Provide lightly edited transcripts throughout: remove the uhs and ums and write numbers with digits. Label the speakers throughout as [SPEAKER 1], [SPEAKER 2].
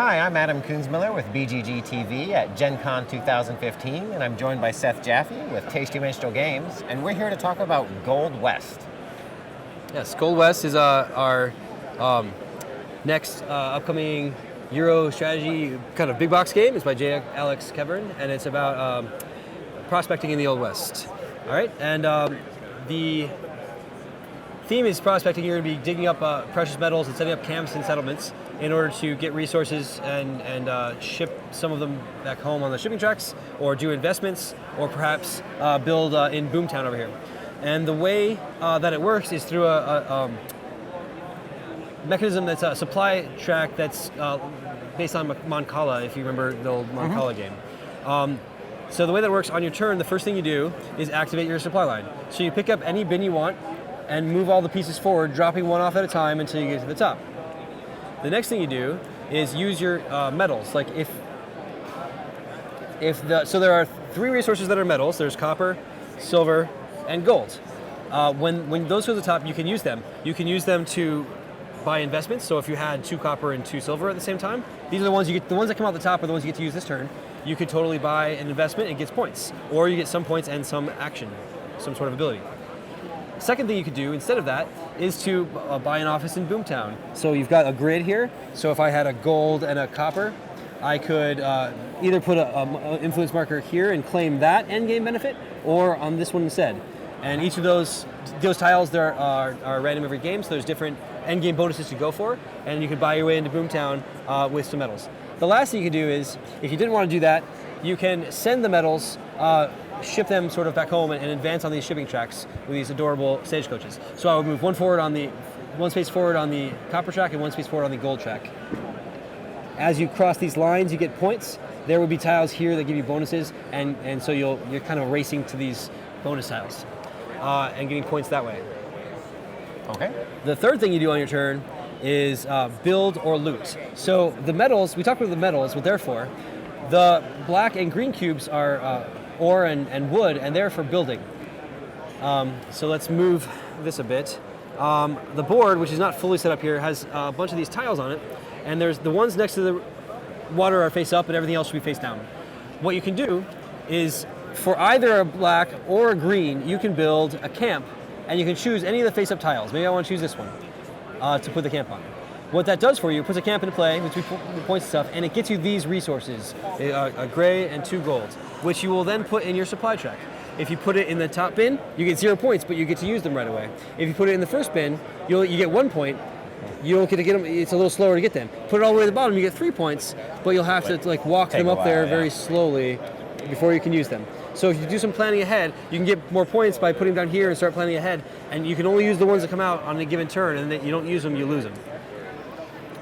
[SPEAKER 1] Hi, I'm Adam Kunzmiller with BGG TV at Gen Con 2015, and I'm joined by Seth Jaffe with Tasty Minstrel Games, and we're here to talk about Gold West.
[SPEAKER 2] Yes, Gold West is our next upcoming Euro strategy kind of big box game. It's by J. Alex Kevern, and it's about prospecting in the Old West. All right, and the theme is prospecting. You're going to be digging up precious metals and setting up camps and settlements in order to get resources and ship some of them back home on the shipping tracks, or do investments, or perhaps build in Boomtown over here. And the way that it works is through a mechanism that's a supply track that's based on Mancala, if you remember the old Mancala game. So the way that works, on your turn, the first thing you do is activate your supply line. So you pick up any bin you want and move all the pieces forward, dropping one off at a time until you get to the top. The next thing you do is use your metals. Like so there are three resources that are metals. There's copper, silver, and gold. When those go to the top, you can use them. You can use them to buy investments. So if you had 2 copper and 2 silver at the same time, these are the ones you get. The ones that come out the top are the ones you get to use this turn. You could totally buy an investment and get points, or you get some points and some action, some sort of ability. Second thing you could do instead of that is to buy an office in Boomtown. So you've got a grid here. So if I had a gold and a copper, I could either put an influence marker here and claim that endgame benefit, or on this one instead. And each of those tiles there are random every game, so there's different endgame bonuses to go for, and you can buy your way into Boomtown with some metals. The last thing you can do is, if you didn't want to do that, you can send the metals, ship them sort of back home and advance on these shipping tracks with these adorable stagecoaches. So I would move one space forward on the copper track and one space forward on the gold track. As you cross these lines, you get points. There will be tiles here that give you bonuses, and so you're kind of racing to these bonus tiles and getting points that way.
[SPEAKER 1] Okay.
[SPEAKER 2] The third thing you do on your turn is build or loot. So the metals, we talked about the metals, what they're for. The black and green cubes are ore and wood, and they're for building. So let's move this a bit. The board, which is not fully set up here, has a bunch of these tiles on it, and there's the ones next to the water are face up, and everything else should be face down. What you can do is, for either a black or a green, you can build a camp, and you can choose any of the face up tiles. Maybe I want to choose this one to put the camp on. What that does for you, it puts a camp into play with 2 points and stuff, and it gets you these resources, a gray and 2 gold, which you will then put in your supply track. If you put it in the top bin, you get 0 points, but you get to use them right away. If you put it in the first bin, you get 1 point. You don't get to get them, it's a little slower to get them. Put it all the way to the bottom, you get 3 points, but you'll have to walk them up there very slowly before you can use them. So if you do some planning ahead, you can get more points by putting them down here and start planning ahead, and you can only use the ones that come out on a given turn, and then you don't use them, you lose them.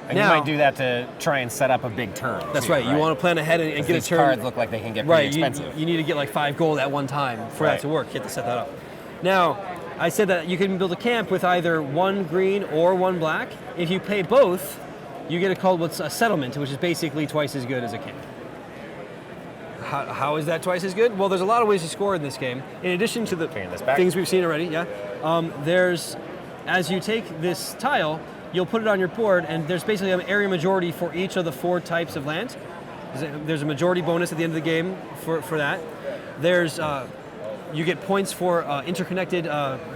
[SPEAKER 1] And now, you might do that to try and set up a big turn.
[SPEAKER 2] That's right. You want to plan ahead and get a turn.
[SPEAKER 1] These cards look like they can get pretty expensive.
[SPEAKER 2] You need to get like 5 gold at one time for that to work. You have to set that up. Now, I said that you can build a camp with either 1 green or 1 black. If you pay both, you get what's a settlement, which is basically twice as good as a camp. How is that twice as good? Well, there's a lot of ways to score in this game. In addition to the things we've seen already, as you take this tile, you'll put it on your board, and there's basically an area majority for each of the 4 types of land. There's a majority bonus at the end of the game for that. There's you get points for interconnected,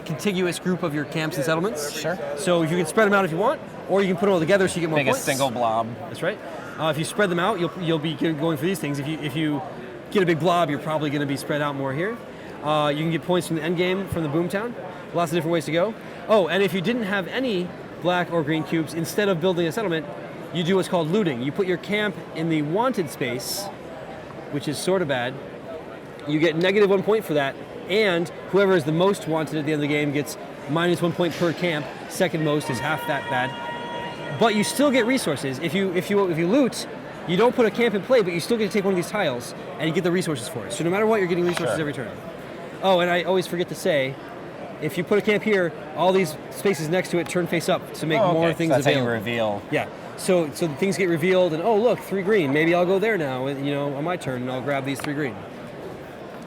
[SPEAKER 2] contiguous group of your camps and settlements.
[SPEAKER 1] Sure.
[SPEAKER 2] So you can spread them out if you want, or you can put them all together so you get more points.
[SPEAKER 1] Make a single blob.
[SPEAKER 2] That's right. If you spread them out, you'll be going for these things. If you get a big blob, you're probably going to be spread out more here. You can get points from the end game from the Boomtown. Lots of different ways to go. Oh, and if you didn't have any black or green cubes, instead of building a settlement, you do what's called looting. You put your camp in the wanted space, which is sort of bad. You get -1 point for that, and whoever is the most wanted at the end of the game gets -1 point per camp. Second most is half that bad. But you still get resources. If you loot, you don't put a camp in play, but you still get to take one of these tiles, and you get the resources for it. So no matter what, you're getting resources every turn. Oh, and I always forget to say, if you put a camp here, all these spaces next to it turn face up to make more things
[SPEAKER 1] available. That's
[SPEAKER 2] available.
[SPEAKER 1] how you reveal.
[SPEAKER 2] Yeah. So things get revealed, and oh look, 3 green. Maybe I'll go there now, on my turn, and I'll grab these 3 green.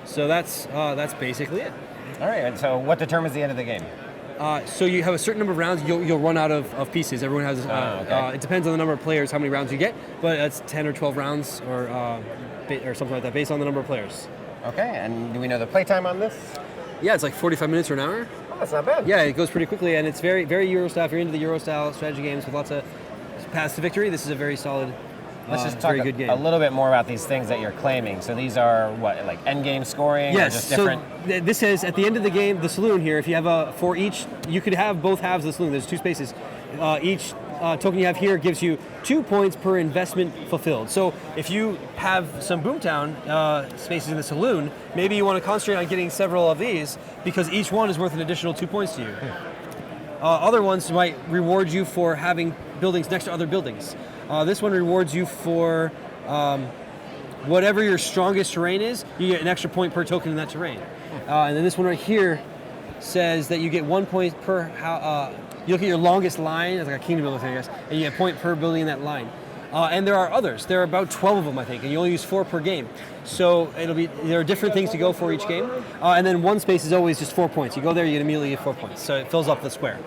[SPEAKER 2] So that's basically it.
[SPEAKER 1] All right. And so what determines the end of the game?
[SPEAKER 2] So you have a certain number of rounds, you'll run out of pieces. Everyone has,
[SPEAKER 1] okay.
[SPEAKER 2] it depends on the number of players, how many rounds you get, but it's 10 or 12 rounds or something like that, based on the number of players.
[SPEAKER 1] Okay, and do we know the playtime on this?
[SPEAKER 2] Yeah, it's like 45 minutes or an hour.
[SPEAKER 1] Oh, that's not bad.
[SPEAKER 2] Yeah, it goes pretty quickly, and it's very, very Euro style. If you're into the Euro style strategy games with lots of paths to victory, this is a very solid,
[SPEAKER 1] Let's just talk
[SPEAKER 2] very good game.
[SPEAKER 1] a little bit more about these things that you're claiming. So these are what, like end game scoring, or
[SPEAKER 2] Yes,
[SPEAKER 1] just different?
[SPEAKER 2] so this is at the end of the game, the saloon here, if you have for each, you could have both halves of the saloon, there's 2 spaces. Each token you have here gives you 2 points per investment fulfilled. So if you have some Boomtown spaces in the saloon, maybe you want to concentrate on getting several of these because each one is worth an additional 2 points to you. Other ones might reward you for having buildings next to other buildings. This one rewards you for whatever your strongest terrain is, you get an extra point per token in that terrain. And then this one right here says that you get 1 point per, you look at your longest line, it's like a kingdom building thing, I guess, and you get a point per building in that line. And there are others. There are about 12 of them, I think, and you only use 4 per game. So there are different things to go for each game. And then one space is always just 4 points. You go there, you immediately get 4 points. So it fills up the square.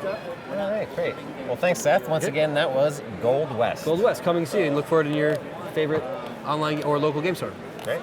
[SPEAKER 1] All right, great. Well, thanks, Seth. Once again, that was Gold West.
[SPEAKER 2] Gold West coming soon. Look for it in your favorite online or local game store.
[SPEAKER 1] Great.